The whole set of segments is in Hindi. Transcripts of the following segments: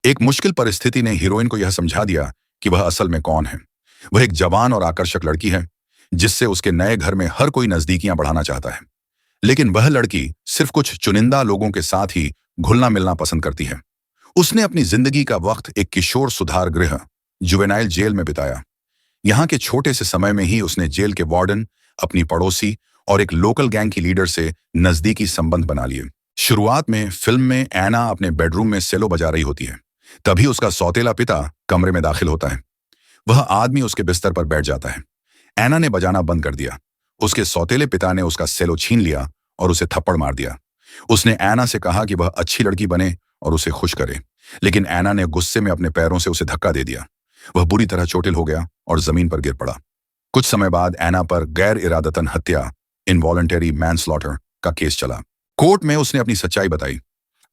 एक मुश्किल परिस्थिति ने हीरोइन को यह समझा दिया कि वह असल में कौन है। वह एक जवान और आकर्षक लड़की है जिससे उसके नए घर में हर कोई नजदीकियां बढ़ाना चाहता है। लेकिन वह लड़की सिर्फ कुछ चुनिंदा लोगों के साथ ही घुलना मिलना पसंद करती है। उसने अपनी जिंदगी का वक्त एक किशोर सुधार गृह जुवेनाइल जेल में बिताया। यहाँ के छोटे से समय में ही उसने जेल के वार्डन, अपनी पड़ोसी और एक लोकल गैंग की लीडर से नजदीकी संबंध बना लिए। शुरुआत में फिल्म में एना अपने बेडरूम में सेलो बजा रही होती है। तभी उसका सौतेला पिता कमरे में दाखिल होता है। वह आदमी उसके बिस्तर पर बैठ जाता है। एना ने बजाना बंद कर दिया। उसके सौतेले पिता ने उसका सेलो छीन लिया और उसे थप्पड़ मार दिया। उसने एना से कहा कि वह अच्छी लड़की बने और उसे खुश करे, लेकिन एना ने गुस्से में अपने पैरों से उसे धक्का दे दिया। वह बुरी तरह चोटिल हो गया और जमीन पर गिर पड़ा। कुछ समय बाद एना पर गैर इरादतन हत्या, इनवॉलंटरी मैनस्लॉटर का केस चला। कोर्ट में उसने अपनी सच्चाई बताई।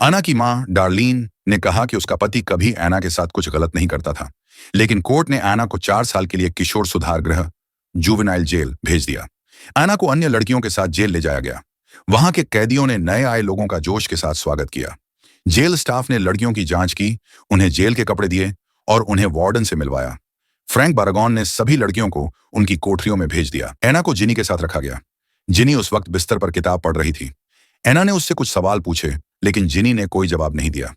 एना की मां डार्लीन ने कहा कि उसका पति कभी एना के साथ कुछ गलत नहीं करता था, लेकिन कोर्ट ने एना को 4 साल के लिए किशोर सुधार गृह जुवेनाइल जेल भेज दिया। एना को अन्य लड़कियों के साथ जेल ले जाया गया। वहां के कैदियों ने नए आए लोगों का जोश के साथ स्वागत किया। जेल स्टाफ ने लड़कियों की जांच की, उन्हें जेल के कपड़े दिए और उन्हें वार्डन से मिलवाया। फ्रैंक बारागॉन ने सभी लड़कियों को उनकी कोठरियों में भेज दिया। एना को जिनी के साथ रखा गया। जिनी उस वक्त बिस्तर पर किताब पढ़ रही थी। एना ने उससे कुछ सवाल पूछे, लेकिन जिनी ने कोई जवाब नहीं दिया।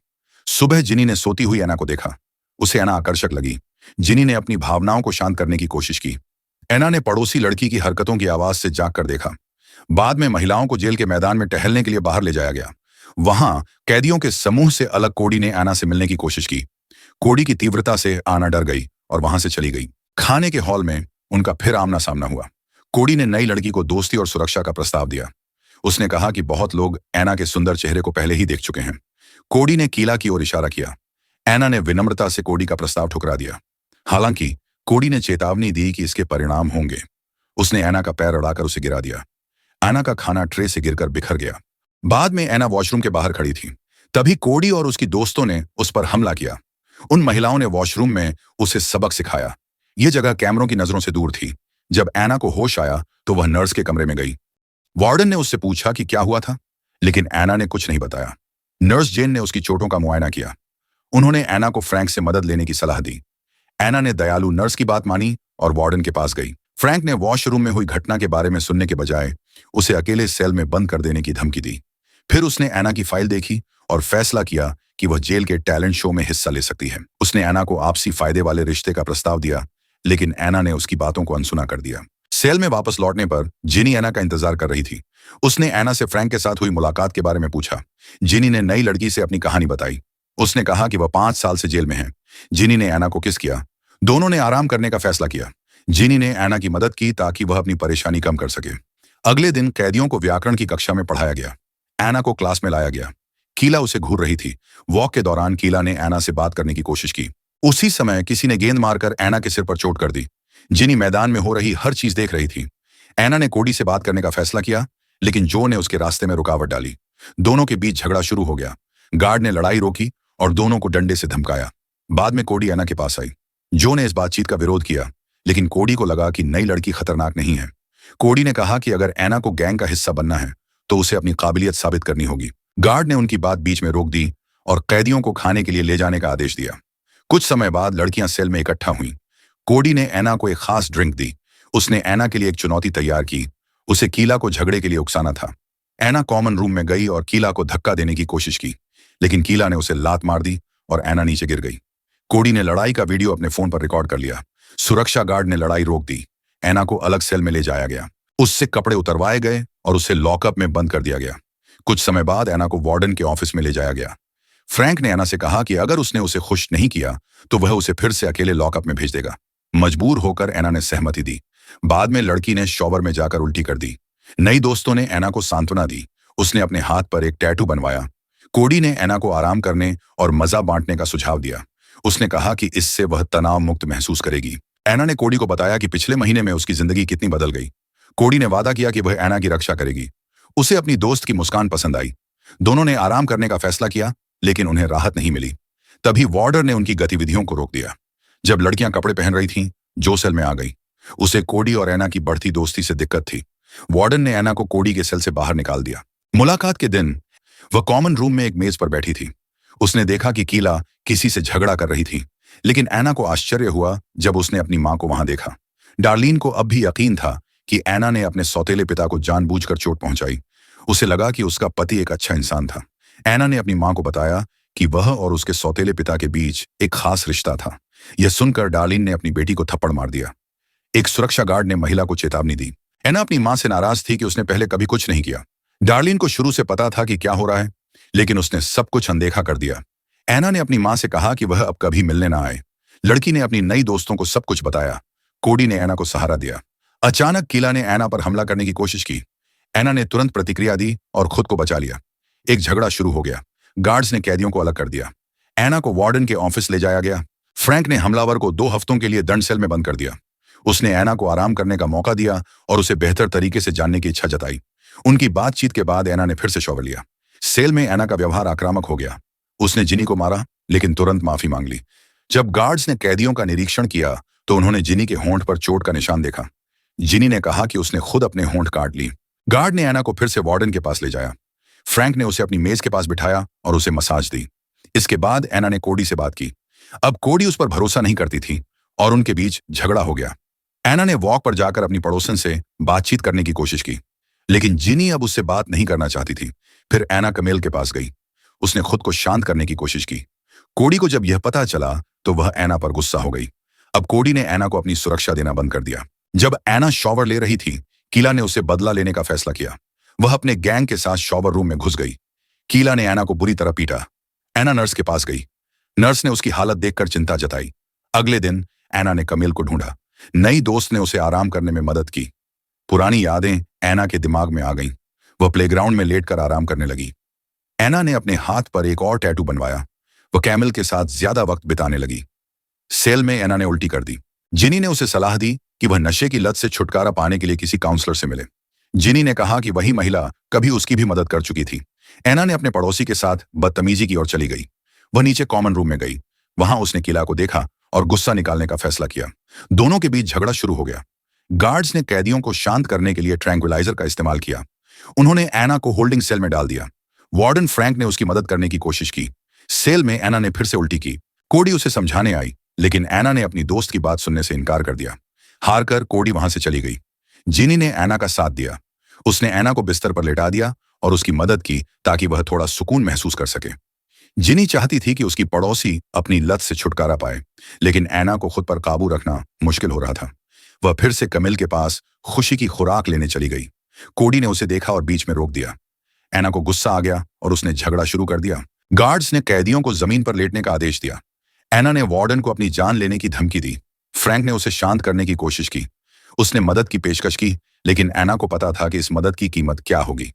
सुबह जिनी ने सोती हुई एना को देखा। उसे एना आकर्षक लगी। जिनी ने अपनी भावनाओं को शांत करने की कोशिश की। एना ने पड़ोसी लड़की की हरकतों की आवाज से जाग कर देखा। बाद में महिलाओं को जेल के मैदान में टहलने के लिए बाहर ले जाया गया। वहां कैदियों के समूह से अलग कोडी ने एना से मिलने की कोशिश की। कोडी की तीव्रता से एना डर गई और वहां से चली गई। खाने के हॉल में उनका फिर आमना सामना हुआ। कोडी ने नई लड़की को दोस्ती और सुरक्षा का प्रस्ताव दिया। उसने कहा कि बहुत लोग एना के सुंदर चेहरे को पहले ही देख चुके हैं। कोडी ने कीला की ओर इशारा किया। एना ने विनम्रता से कोडी का प्रस्ताव ठुकरा दिया। हालांकि कोडी ने चेतावनी दी कि इसके परिणाम होंगे। उसने एना का पैर अड़ाकर उसे गिरा दिया। एना का खाना ट्रे से गिरकर बिखर गया। बाद में एना वॉशरूम के बाहर खड़ी थी। तभी कोडी और उसकी दोस्तों ने उस पर हमला किया। उन महिलाओं ने वॉशरूम में उसे सबक सिखाया। यह जगह कैमरों की नजरों से दूर थी। जब एना को होश आया तो वह नर्स के कमरे में गई। वार्डन ने उससे पूछा कि क्या हुआ था, लेकिन एना ने कुछ नहीं बताया। नर्स जेन ने उसकी चोटों का मुआयना किया। उन्होंने एना को फ्रैंक से मदद लेने की सलाह दी। एना ने दयालु नर्स की बात मानी और वार्डन के पास गई। फ्रैंक ने वॉशरूम में हुई घटना के बारे में सुनने के बजाय उसे अकेले सेल में बंद कर देने की धमकी दी। फिर उसने एना की फाइल देखी और फैसला किया कि वह जेल के टैलेंट शो में हिस्सा ले सकती है। उसने एना को आपसी फायदे वाले रिश्ते का प्रस्ताव दिया, लेकिन एना ने उसकी बातों को अनसुना कर दिया। सेल में वापस लौटने पर जिनी एना का इंतजार कर रही थी। उसने एना से फ्रैंक के साथ हुई मुलाकात के बारे में पूछा। जिनी ने नई लड़की से अपनी कहानी बताई। उसने कहा कि वह 5 साल से जेल में है। जिनी ने एना को किस किया। दोनों ने आराम करने का फैसला किया। जिनी ने एना की मदद की ताकि वह अपनी परेशानी कम कर सके। अगले दिन कैदियों को व्याकरण की कक्षा में पढ़ाया गया। एना को क्लास में लाया गया। कीला उसे घूर रही थी। वॉक के दौरान कीला ने एना से बात करने की कोशिश की। उसी समय किसी ने गेंद मारकर एना के सिर पर चोट कर दी। जिनी मैदान में हो रही हर चीज देख रही थी। एना ने कोडी से बात करने का फैसला किया, लेकिन जो ने उसके रास्ते में रुकावट डाली। दोनों के बीच झगड़ा शुरू हो गया। गार्ड ने लड़ाई रोकी और दोनों को डंडे से धमकाया। बाद में कोडी एना के पास आई। जो ने इस बातचीत का विरोध किया, लेकिन कोडी को लगा कि नई लड़की खतरनाक नहीं है। कोडी ने कहा कि अगर एना को गैंग का हिस्सा बनना है तो उसे अपनी काबिलियत साबित करनी होगी। गार्ड ने उनकी बात बीच में रोक दी और कैदियों को खाने के लिए ले जाने का आदेश दिया। कुछ समय बाद लड़कियां सेल में इकट्ठा हुईं। कोडी ने एना को एक खास ड्रिंक दी। उसने एना के लिए एक चुनौती तैयार की। उसे कीला को झगड़े के लिए उकसाना था। एना कॉमन रूम में गई और कीला को धक्का देने की कोशिश की, लेकिन कीला ने उसे लात मार दी और एना नीचे गिर गई। कोडी ने लड़ाई का वीडियो अपने फोन पर रिकॉर्ड कर लिया। सुरक्षा गार्ड ने लड़ाई रोक दी। एना को अलग सेल में ले जाया गया। उससे कपड़े उतरवाए गए और उसे लॉकअप में बंद कर दिया गया। कुछ समय बाद एना को वार्डन के ऑफिस में ले जाया गया। फ्रैंक ने एना से कहा कि अगर उसने उसे खुश नहीं किया तो वह उसे फिर से अकेले लॉकअप में भेज देगा। मजबूर होकर एना ने सहमति दी। बाद में लड़की ने शॉवर में जाकर उल्टी कर दी। नई दोस्तों ने एना को सांत्वना दी। उसने अपने हाथ पर एक टैटू बनवाया। कोडी ने एना को आराम करने और मजा बांटने का सुझाव दिया। उसने कहा कि इससे वह तनाव मुक्त महसूस करेगी। एना ने कोडी को बताया कि पिछले महीने में उसकी जिंदगी कितनी बदल गई। कोडी ने वादा किया कि वह एना की रक्षा करेगी। उसे अपनी दोस्त की मुस्कान पसंद आई। दोनों ने आराम करने का फैसला किया, लेकिन उन्हें राहत नहीं मिली। तभी वार्डर ने उनकी गतिविधियों को रोक दिया। जब लड़कियां कपड़े पहन रही थीं, जो सेल में आ गई। उसे कोडी और एना की बढ़ती दोस्ती से दिक्कत थी। वार्डन ने एना को कोडी के सेल से बाहर निकाल दिया। मुलाकात के दिन वह कॉमन रूम में एक मेज पर बैठी थी। उसने देखा कि कीला किसी से झगड़ा कर रही थी, लेकिन एना को आश्चर्य हुआ जब उसने अपनी मां को वहां देखा। डार्लिन को अब भी यकीन था कि एना ने अपने सौतेले पिता को जानबूझकर चोट पहुंचाई। उसे लगा कि उसका पति एक अच्छा इंसान था। एना ने अपनी मां को बताया कि वह और उसके सौतेले पिता के बीच एक खास रिश्ता था। यह सुनकर डार्लिन ने अपनी बेटी को थप्पड़ मार दिया। एक सुरक्षा गार्ड ने महिला को चेतावनी दी। एना अपनी मां से नाराज थी कि उसने पहले कभी कुछ नहीं किया। डार्लिन को शुरू से पता था कि क्या हो रहा है, लेकिन उसने सब कुछ अनदेखा कर दिया। एना ने अपनी मां से कहा कि वह अब कभी मिलने ना आए। लड़की ने अपनी नई दोस्तों को सब कुछ बताया। कोडी ने एना को सहारा दिया। अचानक कीला ने एना पर हमला करने की कोशिश की। एना ने तुरंत प्रतिक्रिया दी और खुद को बचा लिया। एक झगड़ा शुरू हो गया। गार्ड्स ने कैदियों को अलग कर दिया। एना को वार्डन के ऑफिस ले जाया गया। फ्रैंक ने हमलावर को 2 हफ्तों के लिए दंड सेल में बंद कर दिया। उसने एना को आराम करने का मौका दिया और उसे बेहतर तरीके से जानने की इच्छा जताई। उनकी बातचीत के बाद एना ने फिर से शॉवर लिया। सेल में एना का व्यवहार आक्रामक हो गया। उसने जिनी को मारा, लेकिन तुरंत माफी मांग ली। जब गार्ड्स ने कैदियों का निरीक्षण किया तो उन्होंने जिनी के होंठ पर चोट का निशान देखा। जिनी ने कहा कि उसने खुद अपने होंठ काट ली। गार्ड ने एना को फिर से वार्डन के पास ले जाया। फ्रैंक ने उसे अपनी मेज के पास बिठाया और उसे मसाज दी। इसके बाद एना ने कोडी से बात की। अब कोडी उस पर भरोसा नहीं करती थी और उनके बीच झगड़ा हो गया। एना ने वॉक पर जाकर अपनी पड़ोसन से बातचीत करने की कोशिश की, लेकिन जिनी अब उससे बात नहीं करना चाहती थी। फिर एना कमेल के पास गई। उसने खुद को शांत करने की कोशिश की। कोडी को जब यह पता चला तो वह एना पर गुस्सा हो गई। अब कोडी ने एना को अपनी सुरक्षा देना बंद कर दिया। जब एना शॉवर ले रही थी, कीला ने उसे बदला लेने का फैसला किया। वह अपने गैंग के साथ शॉवर रूम में घुस गई। कीला ने एना को बुरी तरह पीटा। एना नर्स के पास गई। नर्स ने उसकी हालत देखकर चिंता जताई। अगले दिन एना ने कमेल को ढूंढा। नई दोस्त ने उसे आराम करने में मदद की। पुरानी यादें एना के दिमाग में आ गईं। वह प्लेग्राउंड में लेटकर आराम करने लगी। एना ने अपने हाथ पर एक और टैटू बनवाया। वह कैमल के साथ ज्यादा वक्त बिताने लगी। सेल में एना ने उल्टी कर दी। जिनी ने उसे सलाह दी कि वह नशे की लत से छुटकारा पाने के लिए किसी काउंसलर से मिले। जिनी ने कहा कि वही महिला कभी उसकी भी मदद कर चुकी थी। एना ने अपने पड़ोसी के साथ बदतमीजी की ओर चली गई। वह नीचे कॉमन रूम में गई। वहां उसने किला को देखा और गुस्सा निकालने का फैसला किया। दोनों के बीच झगड़ा शुरू हो गया। गार्ड्स ने कैदियों को शांत करने के लिए ट्रैंक्विलाइजर का इस्तेमाल किया। उन्होंने एना को होल्डिंग सेल में डाल दिया। वार्डन फ्रैंक ने उसकी मदद करने की कोशिश की। सेल में एना ने फिर से उल्टी की। कोडी उसे समझाने आई, लेकिन एना ने अपनी दोस्त की बात सुनने से इनकार कर दिया। हारकर कोडी वहां से चली गई। जिनी ने एना का साथ दिया। उसने एना को बिस्तर पर लेटा दिया और उसकी मदद की ताकि वह थोड़ा सुकून महसूस कर सके। जिनी चाहती थी कि उसकी पड़ोसी अपनी लत से छुटकारा पाए, लेकिन एना को खुद पर काबू रखना मुश्किल हो रहा था। वह फिर से कमिल के पास खुशी की खुराक लेने चली गई। कोडी ने उसे देखा और बीच में रोक दिया। एना को गुस्सा आ गया और उसने झगड़ा शुरू कर दिया। गार्ड्स ने कैदियों को जमीन पर लेटने का आदेश दिया। एना ने वार्डन को अपनी जान लेने की धमकी दी। फ्रैंक ने उसे शांत करने की कोशिश की। उसने मदद की पेशकश की, लेकिन एना को पता था कि इस मदद की कीमत क्या होगी।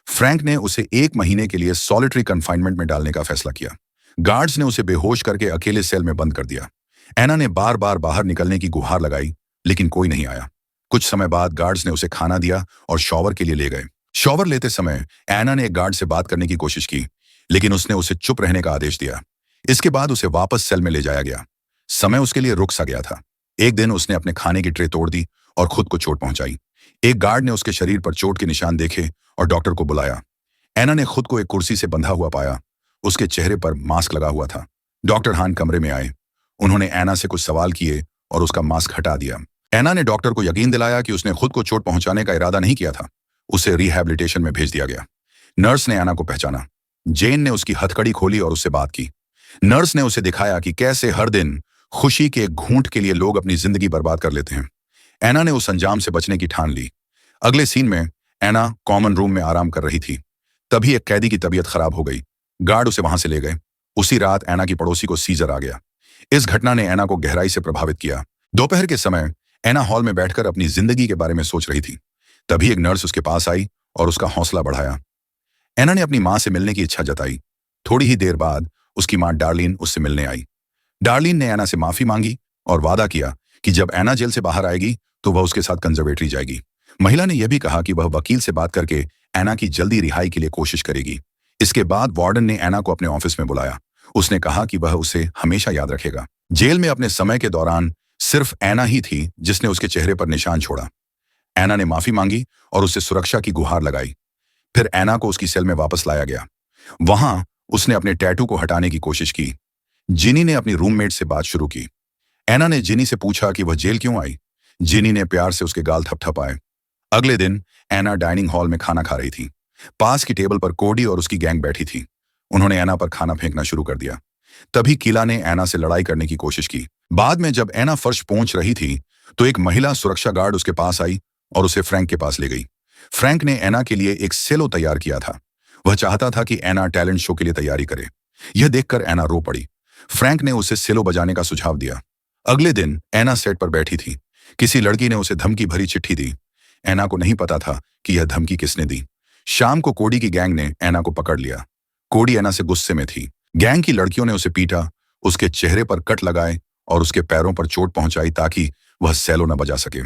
फ्रैंक ने उसे 1 महीने के लिए सॉलिटरी कन्फाइनमेंट में डालने का फैसला किया। गार्ड्स ने उसे बेहोश करके अकेले सेल में बंद कर दिया। एना ने बार बार बाहर निकलने की गुहार लगाई, लेकिन कोई नहीं आया। कुछ समय बाद गार्ड्स ने उसे खाना दिया और शॉवर के लिए ले गए। शॉवर लेते समय एना ने एक गार्ड से बात करने की कोशिश की, लेकिन उसने उसे चुप रहने का आदेश दिया। इसके बाद उसे वापस सेल में ले जाया गया। समय उसके लिए रुक सा गया था। एक दिन उसने अपने खाने की ट्रे तोड़ दी और खुद को चोट पहुंचाई। एक गार्ड ने उसके शरीर पर चोट के निशान देखे और डॉक्टर को बुलाया। एना ने खुद को एक कुर्सी से बंधा हुआ पाया। उसके चेहरे पर मास्क लगा हुआ था। डॉक्टर हान कमरे में आए। उन्होंने एना से कुछ सवाल किए और उसका मास्क हटा दिया। एना ने डॉक्टर को यकीन दिलाया कि उसने खुद को चोट पहुंचाने का इरादा नहीं किया था। उसे रिहैबिलिटेशन में भेज दिया गया। नर्स ने एना को पहचाना। जेन ने उसकी हथकड़ी खोली और उससे बात की। नर्स ने उसे दिखाया कि कैसे हर दिन खुशी के एक घूंट के लिए लोग अपनी जिंदगी बर्बाद कर लेते हैं। एना ने उस अंजाम से बचने की ठान ली। अगले सीन में एना कॉमन रूम में आराम कर रही थी। तभी एक कैदी की तबीयत खराब हो गई। गार्ड उसे वहां से ले गए। उसी रात एना की पड़ोसी को सीजर आ गया। इस घटना ने एना को गहराई से प्रभावित किया। दोपहर के समय एना हॉल में बैठकर अपनी जिंदगी के बारे में सोच रही थी। तभी एक नर्स उसके पास आई और उसका हौसला बढ़ाया। एना ने अपनी मां से मिलने की इच्छा जताई। थोड़ी ही देर बाद उसकी मां डार्लिन उससे मिलने आई। डार्लिन ने एना से माफी मांगी और वादा किया कि जब एना जेल से बाहर आएगी तो वह उसके साथ कंजर्वेटरी जाएगी। महिला ने यह भी कहा कि वह वकील से बात करके एना की जल्दी रिहाई के लिए कोशिश करेगी। इसके बाद वार्डन ने एना को अपने ऑफिस में बुलाया। उसने कहा कि वह उसे हमेशा याद रखेगा। जेल में अपने समय के दौरान सिर्फ एना ही थी जिसने उसके चेहरे पर निशान छोड़ा। एना ने माफी मांगी और उसे सुरक्षा की गुहार लगाई। फिर एना को उसकी सेल में वापस लाया गया। वहां उसने अपने टैटू को हटाने की कोशिश की। जिनी ने अपनी रूममेट से बात शुरू की। एना ने जिनी से पूछा कि वह जेल क्यों आई। जिनी ने प्यार से उसके गाल थपथपाए। अगले दिन एना डाइनिंग हॉल में खाना खा रही थी। पास की टेबल पर कोडी और उसकी गैंग बैठी थी। उन्होंने एना पर खाना फेंकना शुरू कर दिया। तभी कीला ने एना से लड़ाई करने की कोशिश की। बाद में जब एना फर्श पहुंच रही थी तो एक महिला सुरक्षा गार्ड उसके पास आई और उसे फ्रैंक के पास ले गई। फ्रैंक ने एना के लिए एक सेलो तैयार किया था। वह चाहता था कि एना टैलेंट शो के लिए तैयारी करे। यह देखकर एना रो पड़ी। फ्रैंक ने उसे सेलो बजाने का सुझाव दिया। अगले दिन एना सेट पर बैठी थी। किसी लड़की ने उसे धमकी भरी चिट्ठी दी। एना को नहीं पता था कि यह धमकी किसने दी। शाम को कोडी की गैंग ने एना को पकड़ लिया। कोडी एना से गुस्से में थी। गैंग की लड़कियों ने उसे पीटा, उसके चेहरे पर कट लगाए और उसके पैरों पर चोट पहुंचाई ताकि वह सेलो न बजा सके।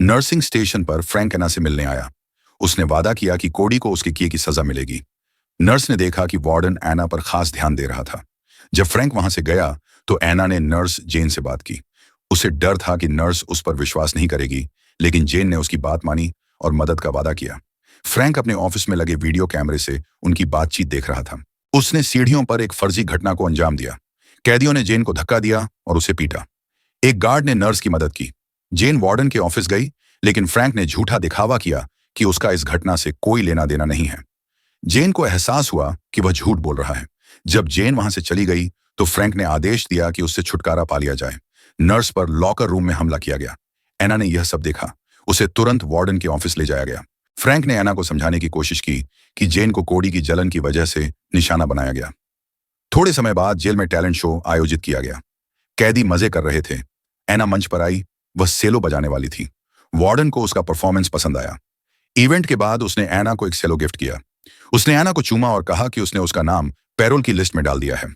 नर्सिंग स्टेशन पर फ्रैंक एना से मिलने आया। उसने वादा किया कि कोडी को उसके किए की सजा मिलेगी। नर्स ने देखा कि वार्डन एना पर खास ध्यान दे रहा था। जब फ्रैंक वहां से गया तो एना ने नर्स जेन से बात की। उसे डर था कि नर्स उस पर विश्वास नहीं करेगी, लेकिन जेन ने उसकी बात मानी और मदद का वादा किया। फ्रैंक अपने ऑफिस में लगे वीडियो कैमरे से उनकी बातचीत देख रहा था। उसने सीढ़ियों पर एक फर्जी घटना को अंजाम दिया। कैदियों ने जेन को धक्का दिया और उसे पीटा। एक गार्ड ने नर्स की मदद की। जेन वार्डन के ऑफिस गई, लेकिन फ्रैंक ने झूठा दिखावा किया कि उसका इस घटना से कोई लेना देना नहीं है। जेन को एहसास हुआ कि वह झूठ बोल रहा है। जब जेन वहां से चली गई तो फ्रैंक ने आदेश दिया कि उससे छुटकारा पा लिया जाए। नर्स पर लॉकर रूम में हमला किया गया। एना ने यह सब देखा। उसे तुरंत वार्डन के ऑफिस ले जाया गया। फ्रैंक ने एना को समझाने की कोशिश की कि जेन को कोडी की जलन की वजह से निशाना बनाया गया। थोड़े समय बाद जेल में टैलेंट शो आयोजित किया गया। कैदी मजे कर रहे थे। एना मंच पर आई। वह सेलो बजाने वाली थी। वार्डन को उसका परफॉर्मेंस पसंद आया। इवेंट के बाद उसने एना को एक सेलो गिफ्ट किया। उसने एना को चूमा और कहा कि उसने उसका नाम पैरोल की लिस्ट में डाल दिया है।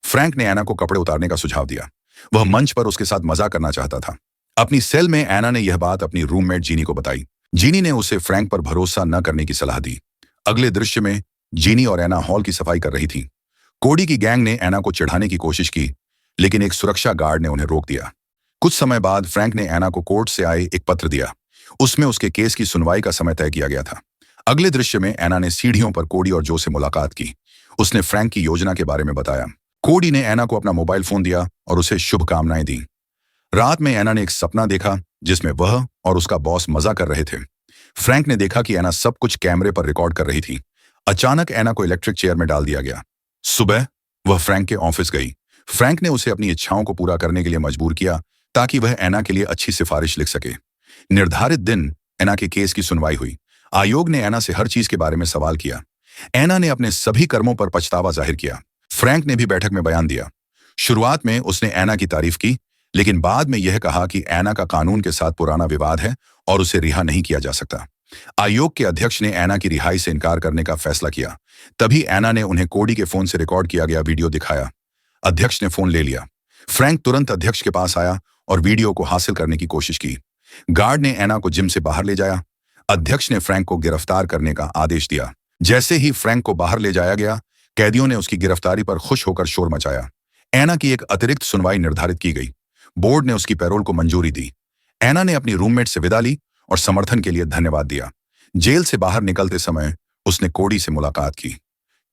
फ्रैंक ने एना को कपड़े उतारने का सुझाव दिया। वह मंच पर उसके साथ मजाक करना चाहता था। अपनी सेल में एना ने यह बात अपनी रूममेट जीनी को बताई। जीनी ने उसे फ्रैंक पर भरोसा न करने की सलाह दी। अगले दृश्य में जीनी और एना हॉल की सफाई कर रही थी। कोडी की गैंग ने एना को चिढ़ाने की कोशिश की, लेकिन एक सुरक्षा गार्ड ने उन्हें रोक दिया। कुछ समय बाद फ्रैंक ने एना को कोर्ट से आए एक पत्र दिया। उसमें उसके केस की सुनवाई का समय तय किया गया था। अगले दृश्य में एना ने सीढ़ियों पर कोडी और जो से मुलाकात की। उसने फ्रैंक की योजना के बारे में बताया। कोडी ने एना को अपना मोबाइल फोन दिया और उसे शुभकामनाएं दी। रात में एना ने एक सपना देखा जिसमें वह और उसका बॉस मजा कर रहे थे। फ्रैंक ने देखा कि एना सब कुछ कैमरे पर रिकॉर्ड कर रही थी। अचानक एना को इलेक्ट्रिक चेयर में डाल दिया गया। सुबह वह फ्रैंक के ऑफिस गई। फ्रैंक ने उसे अपनी इच्छाओं को पूरा करने के लिए मजबूर किया ताकि वह एना के लिए अच्छी सिफारिश लिख सके। निर्धारित दिन एना के केस की सुनवाई हुई। आयोग ने एना से हर चीज के बारे में सवाल किया। एना ने अपने सभी कर्मों पर पछतावा जाहिर किया। फ्रैंक ने भी बैठक में बयान दिया। शुरुआत में उसने एना की तारीफ की, लेकिन बाद में यह कहा कि एना का कानून के साथ पुराना विवाद है और उसे रिहा नहीं किया जा सकता। आयोग के अध्यक्ष ने एना की रिहाई से इनकार करने का फैसला किया। तभी एना ने उन्हें कोडी के फोन से रिकॉर्ड किया गया वीडियो दिखाया। अध्यक्ष ने फोन ले लिया। फ्रैंक तुरंत अध्यक्ष के पास आया और वीडियो को हासिल करने की कोशिश की। गार्ड ने एना को जिम से बाहर ले जाया। अध्यक्ष ने फ्रैंक को गिरफ्तार करने का आदेश दिया। जैसे ही फ्रैंक को बाहर ले जाया गया, कैदियों ने उसकी गिरफ्तारी पर खुश होकर शोर मचाया। एना की एक अतिरिक्त सुनवाई निर्धारित की गई। बोर्ड ने उसकी पैरोल को मंजूरी दी। एना ने अपनी रूममेट से विदा ली और समर्थन के लिए धन्यवाद दिया। जेल से बाहर निकलते समय उसने कोडी से मुलाकात की।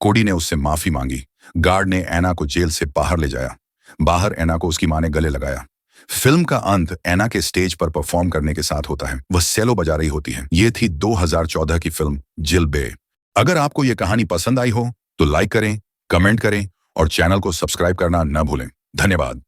कोडी ने उससे माफी मांगी। गार्ड ने एना को जेल से बाहर ले जाया। बाहर एना को उसकी मां ने गले लगाया। फिल्म का अंत एना के स्टेज पर परफॉर्म करने के साथ होता है। वह सेलो बजा रही होती है। ये थी 2014 की फिल्म जिल बे। अगर आपको यह कहानी पसंद आई हो तो लाइक करें, कमेंट करें और चैनल को सब्सक्राइब करना न भूलें। धन्यवाद।